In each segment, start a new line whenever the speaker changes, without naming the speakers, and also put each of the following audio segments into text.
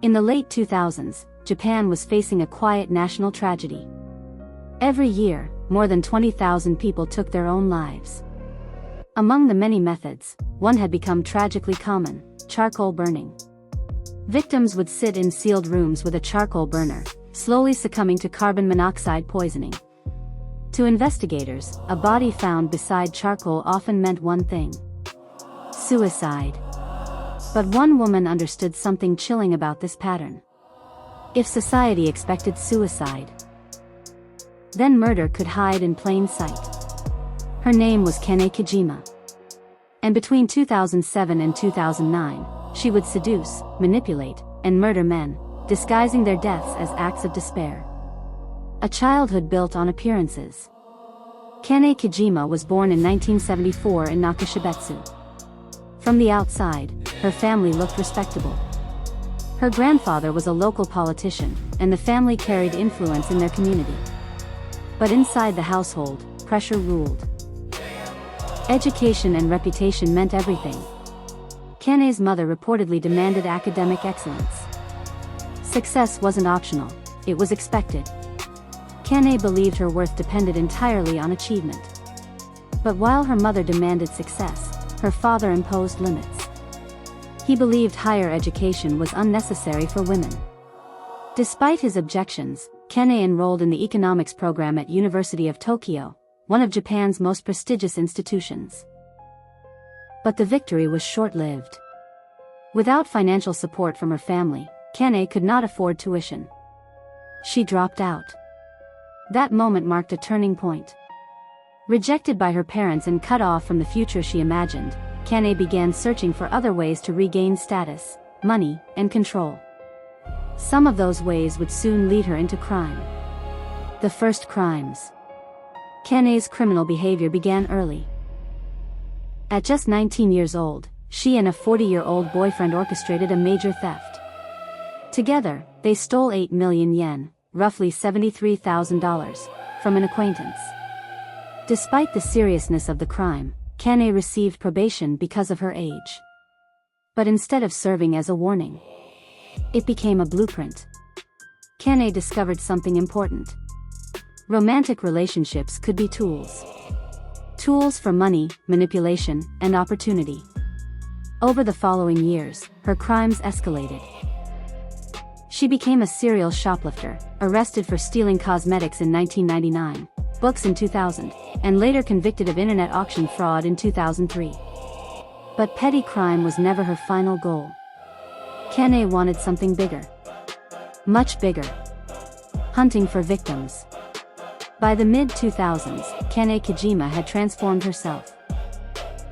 In the late 2000s, Japan was facing a quiet national tragedy. Every year, more than 20,000 people took their own lives. Among the many methods, one had become tragically common: charcoal burning. Victims would sit in sealed rooms with a charcoal burner, slowly succumbing to carbon monoxide poisoning. To investigators, a body found beside charcoal often meant one thing: suicide. But one woman understood something chilling about this pattern. If society expected suicide, then murder could hide in plain sight. Her name was Kanae Kijima. And between 2007 and 2009, she would seduce, manipulate, and murder men, disguising their deaths as acts of despair. A childhood built on appearances. Kanae Kijima was born in 1974 in Nakashibetsu. From the outside, her family looked respectable. Her grandfather was a local politician, and the family carried influence in their community. But inside the household, pressure ruled. Education and reputation meant everything. Kanae's mother reportedly demanded academic excellence. Success wasn't optional, it was expected. Kanae believed her worth depended entirely on achievement. But while her mother demanded success, her father imposed limits. He believed higher education was unnecessary for women. Despite his objections, Kanae enrolled in the economics program at University of Tokyo, one of Japan's most prestigious institutions. But the victory was short-lived. Without financial support from her family, Kanae could not afford tuition. She dropped out. That moment marked a turning point. Rejected by her parents and cut off from the future she imagined, Kanae began searching for other ways to regain status, money, and control. Some of those ways would soon lead her into crime. The first crimes. Kanae's criminal behavior began early. At just 19 years old, she and a 40-year-old boyfriend orchestrated a major theft. Together, they stole 8 million yen, roughly $73,000, from an acquaintance. Despite the seriousness of the crime, Kanae received probation because of her age. But instead of serving as a warning, it became a blueprint. Kanae discovered something important. Romantic relationships could be tools. Tools for money, manipulation, and opportunity. Over the following years, her crimes escalated. She became a serial shoplifter, arrested for stealing cosmetics in 1999, books in 2000, and later convicted of internet auction fraud in 2003. But petty crime was never her final goal. Kanae wanted something bigger. Much bigger. Hunting for victims. By the mid-2000s, Kanae Kijima had transformed herself.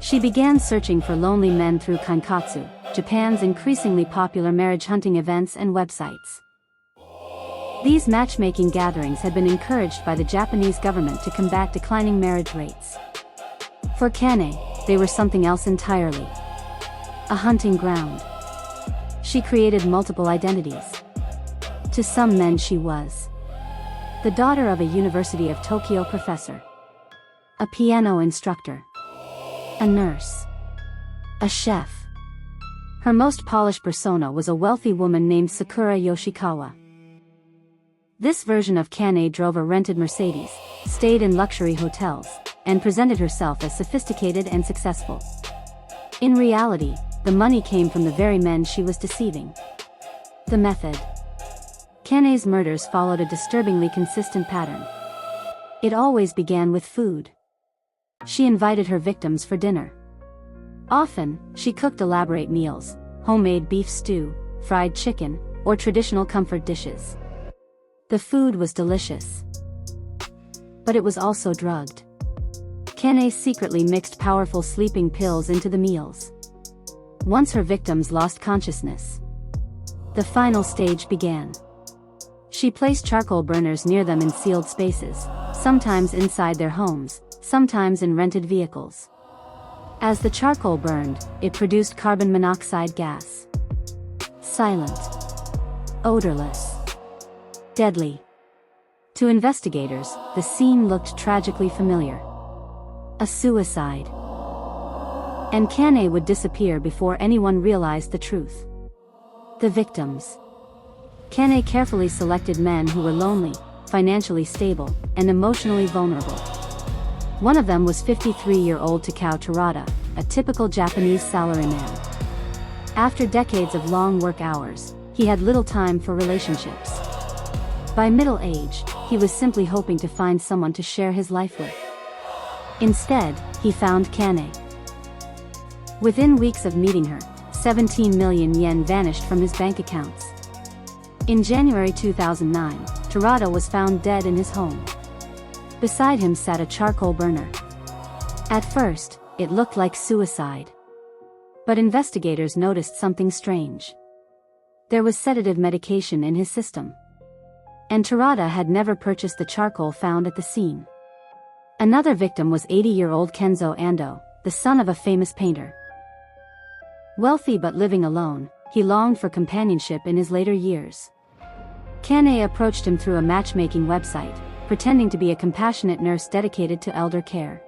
She began searching for lonely men through Kankatsu, Japan's increasingly popular marriage hunting events and websites. These matchmaking gatherings had been encouraged by the Japanese government to combat declining marriage rates. For Kanae, they were something else entirely. A hunting ground. She created multiple identities. To some men she was the daughter of a University of Tokyo professor, a piano instructor, a nurse, a chef. Her most polished persona was a wealthy woman named Sakura Yoshikawa. This version of Kanae drove a rented Mercedes, stayed in luxury hotels, and presented herself as sophisticated and successful. In reality, the money came from the very men she was deceiving. The method. Kanae's murders followed a disturbingly consistent pattern. It always began with food. She invited her victims for dinner. Often, she cooked elaborate meals, homemade beef stew, fried chicken, or traditional comfort dishes. The food was delicious. But it was also drugged. Kanae secretly mixed powerful sleeping pills into the meals. Once her victims lost consciousness, the final stage began. She placed charcoal burners near them in sealed spaces, sometimes inside their homes, sometimes in rented vehicles. As the charcoal burned, it produced carbon monoxide gas. Silent. Odorless. Deadly. To investigators, the scene looked tragically familiar. A suicide. And Kanae would disappear before anyone realized the truth. The victims. Kanae carefully selected men who were lonely, financially stable, and emotionally vulnerable. One of them was 53-year-old Takao Terada, a typical Japanese salaryman. After decades of long work hours, he had little time for relationships. By middle age, he was simply hoping to find someone to share his life with. Instead, he found Kanae. Within weeks of meeting her, 17 million yen vanished from his bank accounts. In January 2009, Terada was found dead in his home. Beside him sat a charcoal burner. At first, it looked like suicide. But investigators noticed something strange. There was sedative medication in his system. And Terada had never purchased the charcoal found at the scene. Another victim was 80-year-old Kenzo Ando, the son of a famous painter. Wealthy but living alone, he longed for companionship in his later years. Kanae approached him through a matchmaking website, pretending to be a compassionate nurse dedicated to elder care.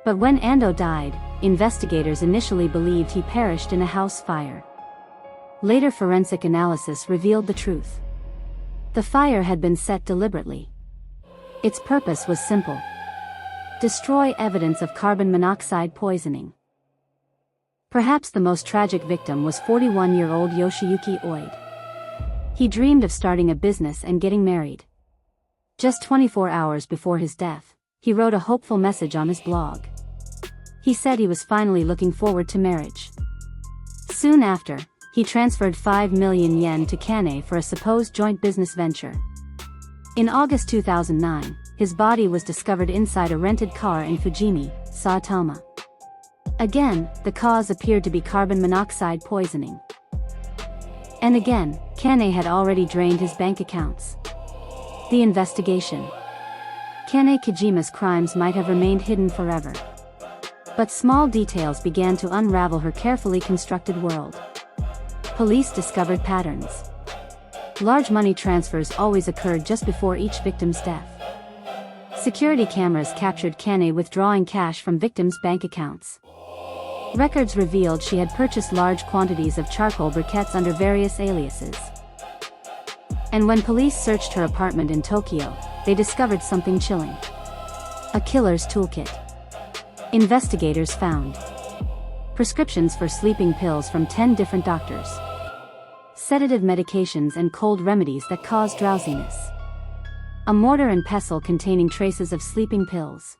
But when Ando died, investigators initially believed he perished in a house fire. Later forensic analysis revealed the truth. The fire had been set deliberately. Its purpose was simple: destroy evidence of carbon monoxide poisoning. Perhaps the most tragic victim was 41-year-old Yoshiyuki Oid. He dreamed of starting a business and getting married. Just 24 hours before his death, he wrote a hopeful message on his blog. He said he was finally looking forward to marriage. Soon after, he transferred 5 million yen to Kanae for a supposed joint business venture. In August 2009, his body was discovered inside a rented car in Fujimi, Saitama. Again, the cause appeared to be carbon monoxide poisoning. And again, Kanae had already drained his bank accounts. The investigation. Kanae Kijima's crimes might have remained hidden forever. But small details began to unravel her carefully constructed world. Police discovered patterns. Large money transfers always occurred just before each victim's death. Security cameras captured Kanae withdrawing cash from victims' bank accounts. Records revealed she had purchased large quantities of charcoal briquettes under various aliases. And when police searched her apartment in Tokyo, they discovered something chilling: a killer's toolkit. Investigators found prescriptions for sleeping pills from 10 different doctors, sedative medications and cold remedies that cause drowsiness, a mortar and pestle containing traces of sleeping pills,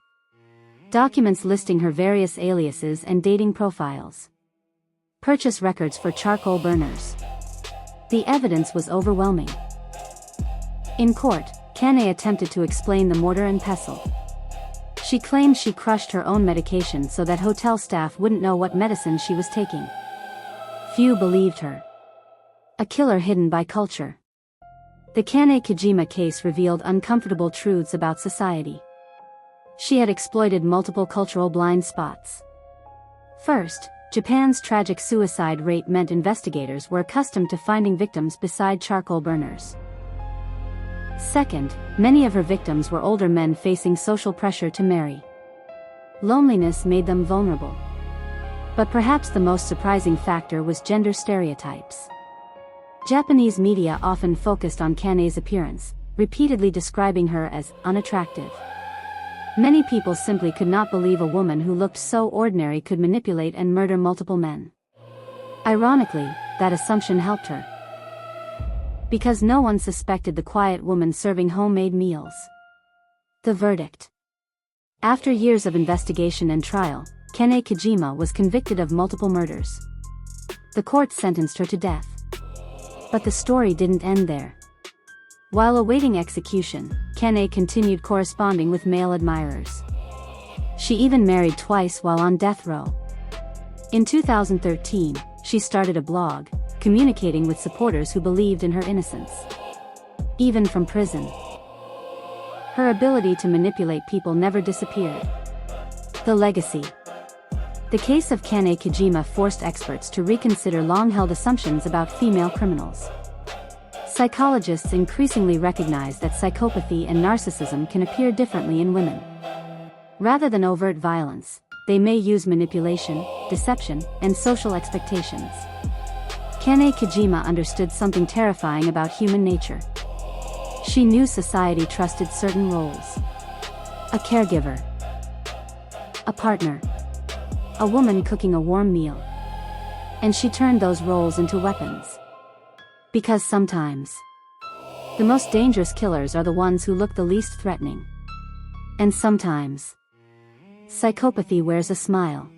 documents listing her various aliases and dating profiles, purchase records for charcoal burners. The evidence was overwhelming. In court, Kanae attempted to explain the mortar and pestle. She claimed she crushed her own medication so that hotel staff wouldn't know what medicine she was taking. Few believed her. A killer hidden by culture. The Kanae Kijima case revealed uncomfortable truths about society. She had exploited multiple cultural blind spots. First, Japan's tragic suicide rate meant investigators were accustomed to finding victims beside charcoal burners. Second, many of her victims were older men facing social pressure to marry. Loneliness made them vulnerable. But perhaps the most surprising factor was gender stereotypes. Japanese media often focused on Kanae's appearance, repeatedly describing her as unattractive. Many people simply could not believe a woman who looked so ordinary could manipulate and murder multiple men. Ironically, that assumption helped her, because no one suspected the quiet woman serving homemade meals. The verdict. After years of investigation and trial, Kanae Kijima was convicted of multiple murders. The court sentenced her to death. But the story didn't end there. While awaiting execution, Kanae continued corresponding with male admirers. She even married twice while on death row. In 2013, she started a blog, communicating with supporters who believed in her innocence. Even from prison, her ability to manipulate people never disappeared. The legacy. The case of Kanae Kijima forced experts to reconsider long-held assumptions about female criminals. Psychologists increasingly recognize that psychopathy and narcissism can appear differently in women. Rather than overt violence, they may use manipulation, deception, and social expectations. Kanae Kijima understood something terrifying about human nature. She knew society trusted certain roles. A caregiver. A partner. A woman cooking a warm meal. And she turned those roles into weapons. Because sometimes, the most dangerous killers are the ones who look the least threatening. And sometimes, psychopathy wears a smile.